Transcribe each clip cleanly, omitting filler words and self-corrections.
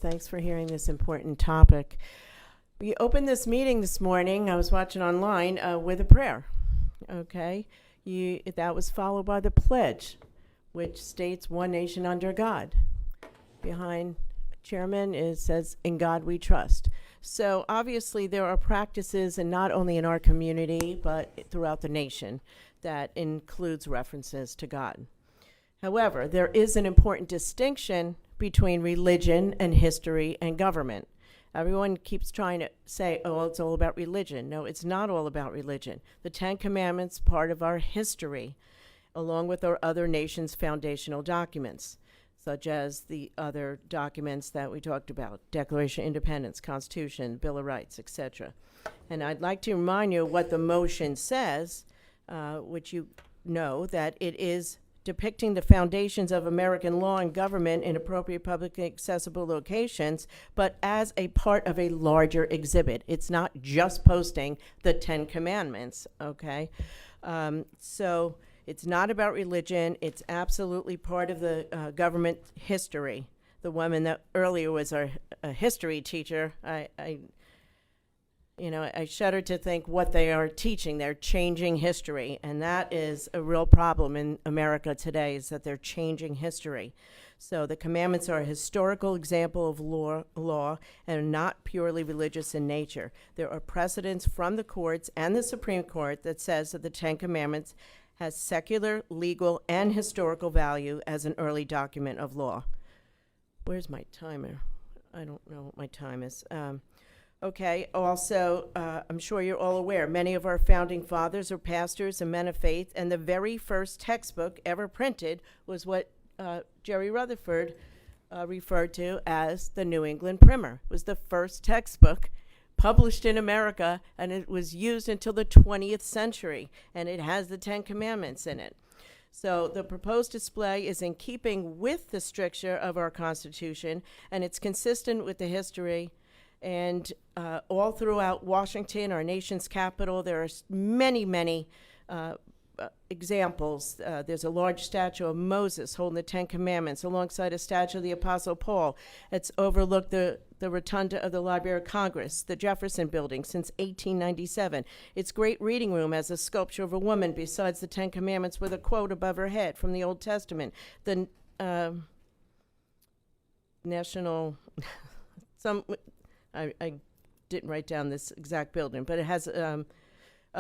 Thanks for hearing this important topic. We opened this meeting this morning, I was watching online, with a prayer, okay? That was followed by the pledge, which states one nation under God. Behind chairman, it says, "In God we trust." So obviously there are practices, and not only in our community, but throughout the nation, that includes references to God. However, there is an important distinction between religion and history and government. Everyone keeps trying to say, oh, it's all about religion. No, it's not all about religion. The Ten Commandments, part of our history, along with our other nations' foundational documents, such as the other documents that we talked about, Declaration of Independence, Constitution, Bill of Rights, etc. And I'd like to remind you what the motion says, which you know, that it is depicting the foundations of American law and government in appropriate publicly accessible locations, but as a part of a larger exhibit. It's not just posting the Ten Commandments, okay? So it's not about religion. It's absolutely part of the government history. The woman that earlier was a history teacher, I shudder to think what they are teaching. They're changing history, and that is a real problem in America today, is that they're changing history. So the commandments are a historical example of law and are not purely religious in nature. There are precedents from the courts and the Supreme Court that says that the Ten Commandments has secular, legal, and historical value as an early document of law. Where's my timer? I don't know what my time is. Okay, also, I'm sure you're all aware, many of our founding fathers are pastors and men of faith, and the very first textbook ever printed was what Jerry Rutherford referred to as the New England Primer. It was the first textbook published in America, and it was used until the 20th century, and it has the Ten Commandments in it. So the proposed display is in keeping with the stricture of our Constitution, and it's consistent with the history. And all throughout Washington, our nation's capital, there are many examples. There's a large statue of Moses holding the Ten Commandments alongside a statue of the Apostle Paul. It's overlooked the rotunda of the Library of Congress, the Jefferson Building, since 1897. Its great reading room has a sculpture of a woman besides the Ten Commandments with a quote above her head from the Old Testament. The national... I didn't write down this exact building, but it has a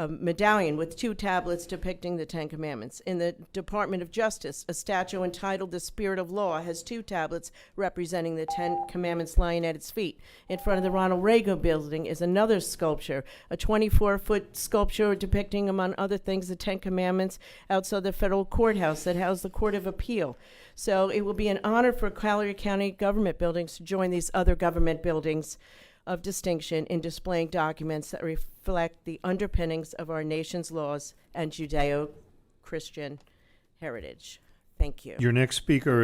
medallion with 2 tablets depicting the Ten Commandments. In the Department of Justice, a statue entitled The Spirit of Law has 2 tablets representing the Ten Commandments lying at its feet. In front of the Ronald Reagan Building is another sculpture, a 24-foot sculpture depicting, among other things, the Ten Commandments outside the federal courthouse that housed the Court of Appeal. So it will be an honor for Collier County government buildings to join these other government buildings of distinction in displaying documents that reflect the underpinnings of our nation's laws and Judeo-Christian heritage. Thank you. Your next speaker